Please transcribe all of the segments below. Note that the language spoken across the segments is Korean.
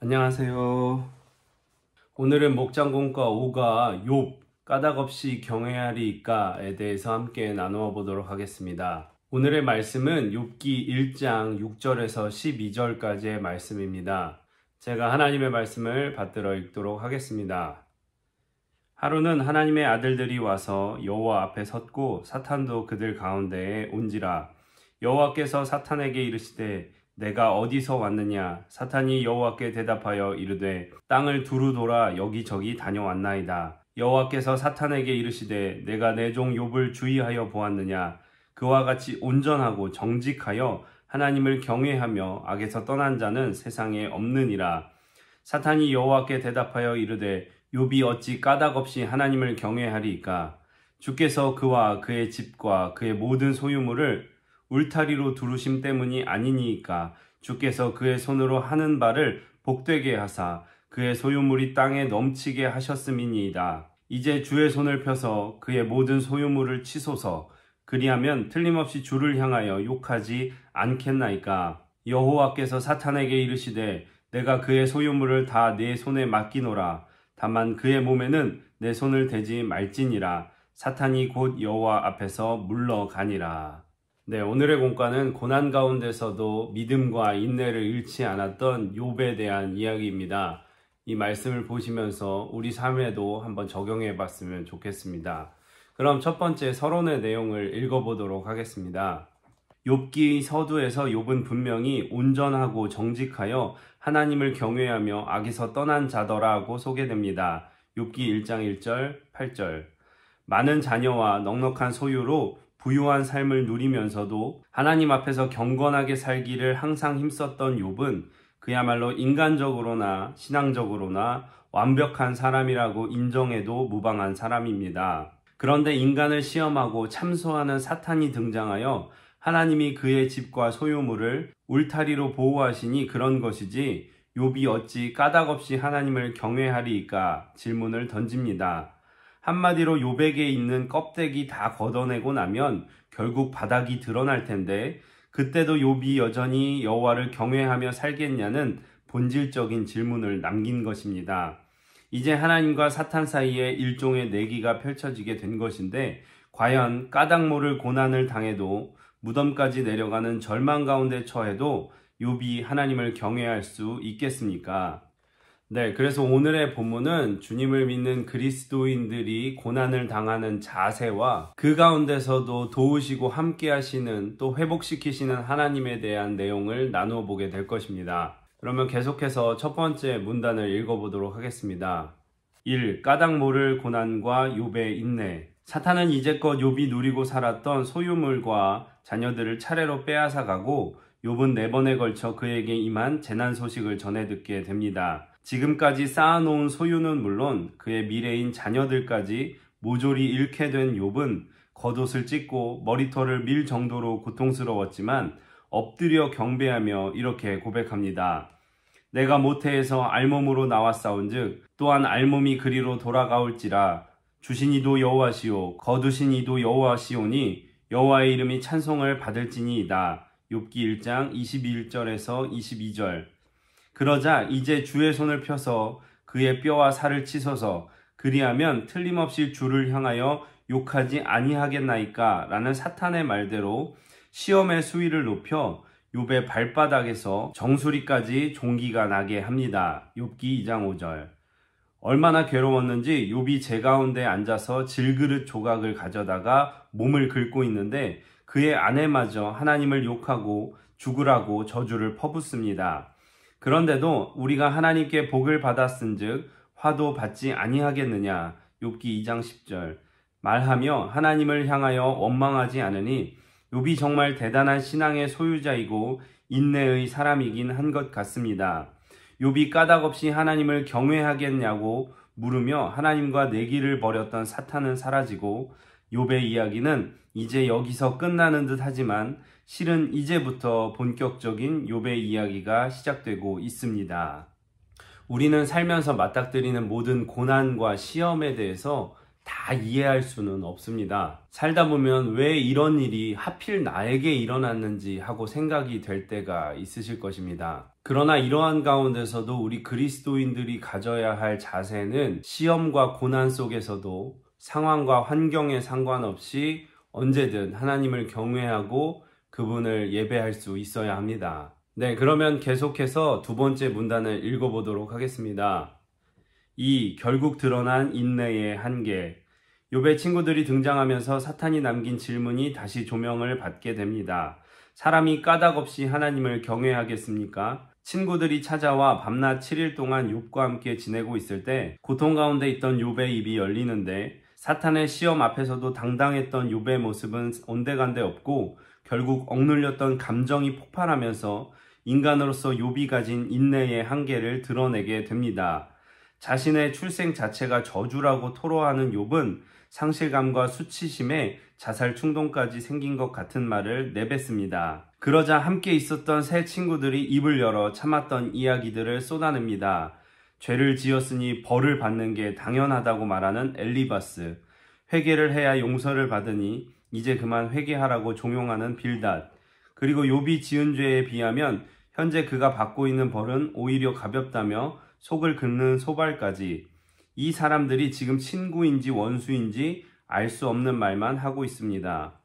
안녕하세요. 오늘은 목장공과 5가 욥 까닭없이 경외하리이까에 대해서 함께 나누어 보도록 하겠습니다. 오늘의 말씀은 욥기 1장 6절에서 12절까지의 말씀입니다. 제가 하나님의 말씀을 받들어 읽도록 하겠습니다. 하루는 하나님의 아들들이 와서 여호와 앞에 섰고 사탄도 그들 가운데에 온지라. 여호와께서 사탄에게 이르시되 내가 어디서 왔느냐? 사탄이 여호와께 대답하여 이르되 땅을 두루 돌아 여기저기 다녀왔나이다. 여호와께서 사탄에게 이르시되 내가 내 종 욥을 주의하여 보았느냐? 그와 같이 온전하고 정직하여 하나님을 경외하며 악에서 떠난 자는 세상에 없느니라. 사탄이 여호와께 대답하여 이르되 욥이 어찌 까닭없이 하나님을 경외하리이까? 주께서 그와 그의 집과 그의 모든 소유물을 울타리로 두르심 때문이 아니니이까. 주께서 그의 손으로 하는 바를 복되게 하사 그의 소유물이 땅에 넘치게 하셨음이니이다. 이제 주의 손을 펴서 그의 모든 소유물을 치소서. 그리하면 틀림없이 주를 향하여 욕하지 않겠나이까. 여호와께서 사탄에게 이르시되 내가 그의 소유물을 다 내 손에 맡기노라. 다만 그의 몸에는 내 손을 대지 말지니라. 사탄이 곧 여호와 앞에서 물러가니라. 네, 오늘의 공과는 고난 가운데서도 믿음과 인내를 잃지 않았던 욥에 대한 이야기입니다. 이 말씀을 보시면서 우리 삶에도 한번 적용해 봤으면 좋겠습니다. 그럼 첫 번째 서론의 내용을 읽어보도록 하겠습니다. 욥기 서두에서 욥은 분명히 온전하고 정직하여 하나님을 경외하며 악에서 떠난 자더라고 소개됩니다. 욥기 1장 1절, 8절. 많은 자녀와 넉넉한 소유로 부유한 삶을 누리면서도 하나님 앞에서 경건하게 살기를 항상 힘썼던 욥은 그야말로 인간적으로나 신앙적으로나 완벽한 사람이라고 인정해도 무방한 사람입니다. 그런데 인간을 시험하고 참소하는 사탄이 등장하여 하나님이 그의 집과 소유물을 울타리로 보호하시니 그런 것이지 욥이 어찌 까닭없이 하나님을 경외하리이까 질문을 던집니다. 한마디로 욥에게 있는 껍데기 다 걷어내고 나면 결국 바닥이 드러날 텐데 그때도 욥이 여전히 여호와를 경외하며 살겠냐는 본질적인 질문을 남긴 것입니다. 이제 하나님과 사탄 사이에 일종의 내기가 펼쳐지게 된 것인데 과연 까닭 모를 고난을 당해도 무덤까지 내려가는 절망 가운데 처해도 욥이 하나님을 경외할 수 있겠습니까? 네, 그래서 오늘의 본문은 주님을 믿는 그리스도인들이 고난을 당하는 자세와 그 가운데서도 도우시고 함께 하시는 또 회복시키시는 하나님에 대한 내용을 나누어 보게 될 것입니다. 그러면 계속해서 첫 번째 문단을 읽어보도록 하겠습니다. 1. 까닭 모를 고난과 욥의 인내. 사탄은 이제껏 욥이 누리고 살았던 소유물과 자녀들을 차례로 빼앗아 가고 욥은 4번에 걸쳐 그에게 임한 재난 소식을 전해 듣게 됩니다. 지금까지 쌓아놓은 소유는 물론 그의 미래인 자녀들까지 모조리 잃게 된 욥은 겉옷을 찢고 머리털을 밀 정도로 고통스러웠지만 엎드려 경배하며 이렇게 고백합니다. 내가 모태에서 알몸으로 나왔사온즉 또한 알몸이 그리로 돌아가올지라. 주신 이도 여호와시오 거두신 이도 여호와시오니 여호와의 이름이 찬송을 받을지니이다. 욥기 1장 21절에서 22절. 그러자 이제 주의 손을 펴서 그의 뼈와 살을 치소서. 그리하면 틀림없이 주를 향하여 욕하지 아니하겠나이까 라는 사탄의 말대로 시험의 수위를 높여 욥의 발바닥에서 정수리까지 종기가 나게 합니다. 욥기 2장 5절. 얼마나 괴로웠는지 욥이 제 가운데 앉아서 질그릇 조각을 가져다가 몸을 긁고 있는데 그의 아내마저 하나님을 욕하고 죽으라고 저주를 퍼붓습니다. 그런데도 우리가 하나님께 복을 받았은즉 화도 받지 아니하겠느냐. 욥기 2장 10절. 말하며 하나님을 향하여 원망하지 않으니 욥이 정말 대단한 신앙의 소유자이고 인내의 사람이긴 한 것 같습니다. 욥이 까닭없이 하나님을 경외하겠냐고 물으며 하나님과 내기를 벌였던 사탄은 사라지고 욥의 이야기는 이제 여기서 끝나는 듯 하지만 실은 이제부터 본격적인 욥의 이야기가 시작되고 있습니다. 우리는 살면서 맞닥뜨리는 모든 고난과 시험에 대해서 다 이해할 수는 없습니다. 살다 보면 왜 이런 일이 하필 나에게 일어났는지 하고 생각이 될 때가 있으실 것입니다. 그러나 이러한 가운데서도 우리 그리스도인들이 가져야 할 자세는 시험과 고난 속에서도 상황과 환경에 상관없이 언제든 하나님을 경외하고 그분을 예배할 수 있어야 합니다. 네, 그러면 계속해서 두 번째 문단을 읽어보도록 하겠습니다. 결국 드러난 인내의 한계. 욥의 친구들이 등장하면서 사탄이 남긴 질문이 다시 조명을 받게 됩니다. 사람이 까닭없이 하나님을 경외하겠습니까? 친구들이 찾아와 밤낮 7일 동안 욥과 함께 지내고 있을 때 고통 가운데 있던 욥의 입이 열리는데 사탄의 시험 앞에서도 당당했던 욥의 모습은 온데간데 없고 결국 억눌렸던 감정이 폭발하면서 인간으로서 욥이 가진 인내의 한계를 드러내게 됩니다. 자신의 출생 자체가 저주라고 토로하는 욥은 상실감과 수치심에 자살 충동까지 생긴 것 같은 말을 내뱉습니다. 그러자 함께 있었던 세 친구들이 입을 열어 참았던 이야기들을 쏟아냅니다. 죄를 지었으니 벌을 받는 게 당연하다고 말하는 엘리바스, 회개를 해야 용서를 받으니 이제 그만 회개하라고 종용하는 빌닷, 그리고 욥이 지은 죄에 비하면 현재 그가 받고 있는 벌은 오히려 가볍다며 속을 긁는 소발까지, 이 사람들이 지금 친구인지 원수인지 알 수 없는 말만 하고 있습니다.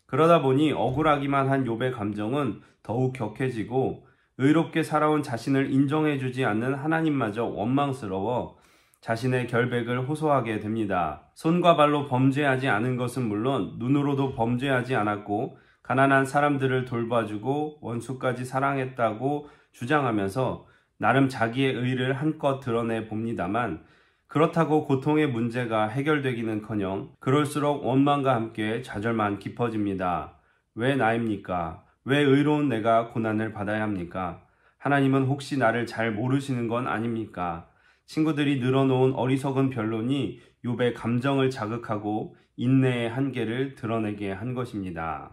그러다 보니 억울하기만 한 욥의 감정은 더욱 격해지고 의롭게 살아온 자신을 인정해주지 않는 하나님마저 원망스러워 자신의 결백을 호소하게 됩니다. 손과 발로 범죄하지 않은 것은 물론 눈으로도 범죄하지 않았고 가난한 사람들을 돌봐주고 원수까지 사랑했다고 주장하면서 나름 자기의 의를 한껏 드러내 봅니다만, 그렇다고 고통의 문제가 해결되기는커녕 그럴수록 원망과 함께 좌절만 깊어집니다. 왜 나입니까? 왜 의로운 내가 고난을 받아야 합니까? 하나님은 혹시 나를 잘 모르시는 건 아닙니까? 친구들이 늘어놓은 어리석은 변론이 욥의 감정을 자극하고 인내의 한계를 드러내게 한 것입니다.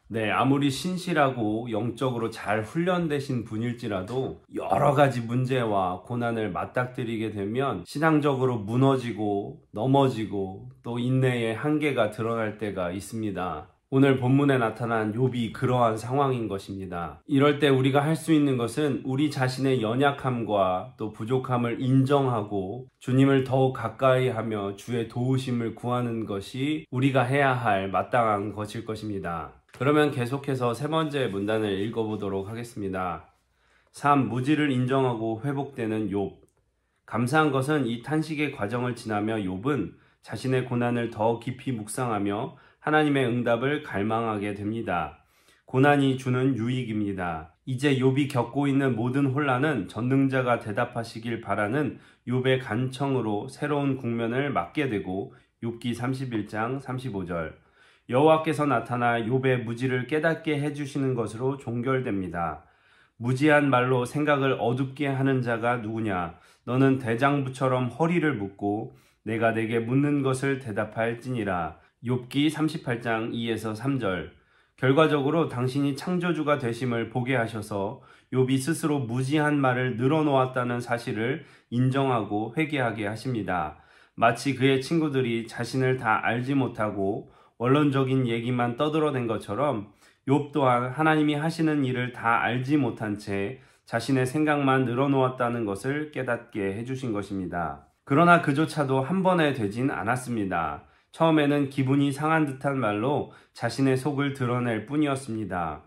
네, 아무리 신실하고 영적으로 잘 훈련되신 분일지라도 여러 가지 문제와 고난을 맞닥뜨리게 되면 신앙적으로 무너지고 넘어지고 또 인내의 한계가 드러날 때가 있습니다. 오늘 본문에 나타난 욥이 그러한 상황인 것입니다. 이럴 때 우리가 할 수 있는 것은 우리 자신의 연약함과 또 부족함을 인정하고 주님을 더욱 가까이 하며 주의 도우심을 구하는 것이 우리가 해야 할 마땅한 것일 것입니다. 그러면 계속해서 세 번째 문단을 읽어보도록 하겠습니다. 3. 무지를 인정하고 회복되는 욥. 감사한 것은 이 탄식의 과정을 지나며 욥은 자신의 고난을 더 깊이 묵상하며 하나님의 응답을 갈망하게 됩니다. 고난이 주는 유익입니다. 이제 욥이 겪고 있는 모든 혼란은 전능자가 대답하시길 바라는 욥의 간청으로 새로운 국면을 맞게 되고 욥기 31장 35절. 여호와께서 나타나 욥의 무지를 깨닫게 해주시는 것으로 종결됩니다. 무지한 말로 생각을 어둡게 하는 자가 누구냐? 너는 대장부처럼 허리를 묶고 내가 내게 묻는 것을 대답할지니라. 욥기 38장 2에서 3절. 결과적으로 당신이 창조주가 되심을 보게 하셔서 욥이 스스로 무지한 말을 늘어놓았다는 사실을 인정하고 회개하게 하십니다. 마치 그의 친구들이 자신을 다 알지 못하고 원론적인 얘기만 떠들어댄 것처럼 욥 또한 하나님이 하시는 일을 다 알지 못한 채 자신의 생각만 늘어놓았다는 것을 깨닫게 해주신 것입니다. 그러나 그조차도 한 번에 되진 않았습니다. 처음에는 기분이 상한 듯한 말로 자신의 속을 드러낼 뿐이었습니다.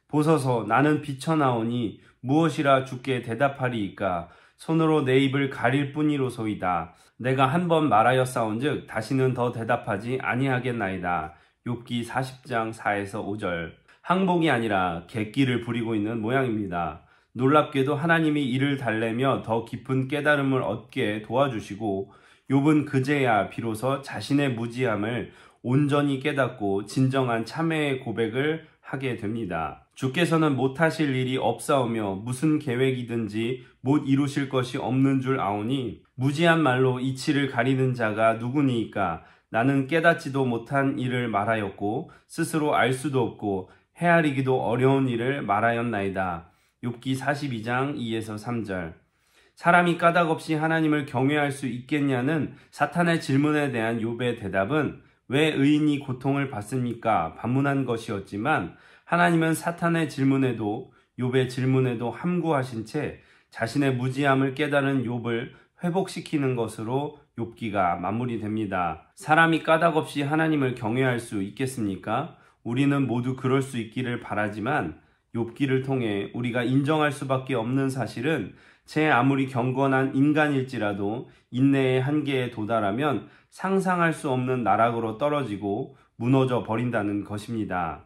보소서 나는 비쳐나오니 무엇이라 주께 대답하리이까? 손으로 내 입을 가릴 뿐이로소이다. 내가 한 번 말하였사온즉 다시는 더 대답하지 아니하겠나이다. 욥기 40장 4에서 5절. 항복이 아니라 객기를 부리고 있는 모양입니다. 놀랍게도 하나님이 이를 달래며 더 깊은 깨달음을 얻게 도와주시고 욥은 그제야 비로소 자신의 무지함을 온전히 깨닫고 진정한 참회의 고백을 하게 됩니다. 주께서는 못하실 일이 없사오며 무슨 계획이든지 못 이루실 것이 없는 줄 아오니 무지한 말로 이치를 가리는 자가 누구니이까? 나는 깨닫지도 못한 일을 말하였고 스스로 알 수도 없고 헤아리기도 어려운 일을 말하였나이다. 욥기 42장 2에서 3절. 사람이 까닭없이 하나님을 경외할 수 있겠냐는 사탄의 질문에 대한 욥의 대답은 왜 의인이 고통을 받습니까? 반문한 것이었지만 하나님은 사탄의 질문에도 욥의 질문에도 함구하신 채 자신의 무지함을 깨달은 욥을 회복시키는 것으로 욥기가 마무리됩니다. 사람이 까닭없이 하나님을 경외할 수 있겠습니까? 우리는 모두 그럴 수 있기를 바라지만 욥기를 통해 우리가 인정할 수밖에 없는 사실은 제 아무리 경건한 인간일지라도 인내의 한계에 도달하면 상상할 수 없는 나락으로 떨어지고 무너져 버린다는 것입니다.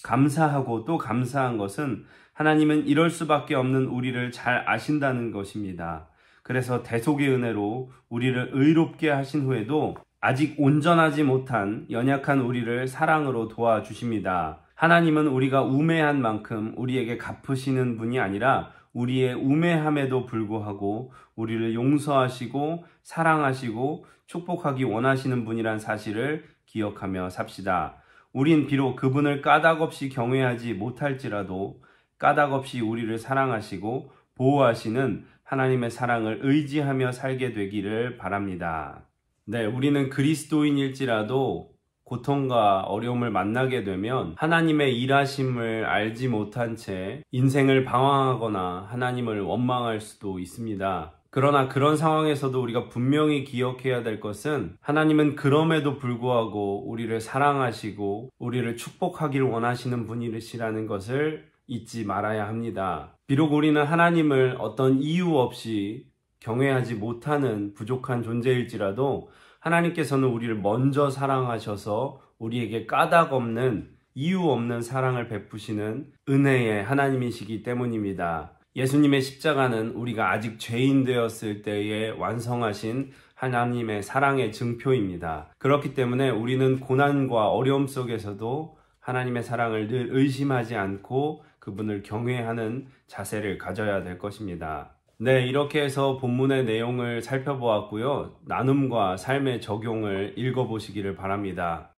감사하고 또 감사한 것은 하나님은 이럴 수밖에 없는 우리를 잘 아신다는 것입니다. 그래서 대속의 은혜로 우리를 의롭게 하신 후에도 아직 온전하지 못한 연약한 우리를 사랑으로 도와주십니다. 하나님은 우리가 우매한 만큼 우리에게 갚으시는 분이 아니라 우리의 우매함에도 불구하고 우리를 용서하시고 사랑하시고 축복하기 원하시는 분이란 사실을 기억하며 삽시다. 우린 비록 그분을 까닭없이 경외하지 못할지라도 까닭없이 우리를 사랑하시고 보호하시는 하나님의 사랑을 의지하며 살게 되기를 바랍니다. 네, 우리는 그리스도인일지라도 고통과 어려움을 만나게 되면 하나님의 일하심을 알지 못한 채 인생을 방황하거나 하나님을 원망할 수도 있습니다. 그러나 그런 상황에서도 우리가 분명히 기억해야 될 것은 하나님은 그럼에도 불구하고 우리를 사랑하시고 우리를 축복하기를 원하시는 분이시라는 것을 잊지 말아야 합니다. 비록 우리는 하나님을 어떤 이유 없이 경외하지 못하는 부족한 존재일지라도 하나님께서는 우리를 먼저 사랑하셔서 우리에게 까닭 없는 이유 없는 사랑을 베푸시는 은혜의 하나님이시기 때문입니다. 예수님의 십자가는 우리가 아직 죄인 되었을 때에 완성하신 하나님의 사랑의 증표입니다. 그렇기 때문에 우리는 고난과 어려움 속에서도 하나님의 사랑을 늘 의심하지 않고 그분을 경외하는 자세를 가져야 될 것입니다. 네, 이렇게 해서 본문의 내용을 살펴보았고요. 나눔과 삶의 적용을 읽어보시기를 바랍니다.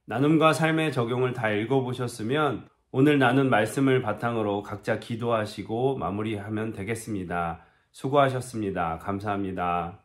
나눔과 삶의 적용을 다 읽어보셨으면 오늘 나눈 말씀을 바탕으로 각자 기도하시고 마무리하면 되겠습니다. 수고하셨습니다. 감사합니다.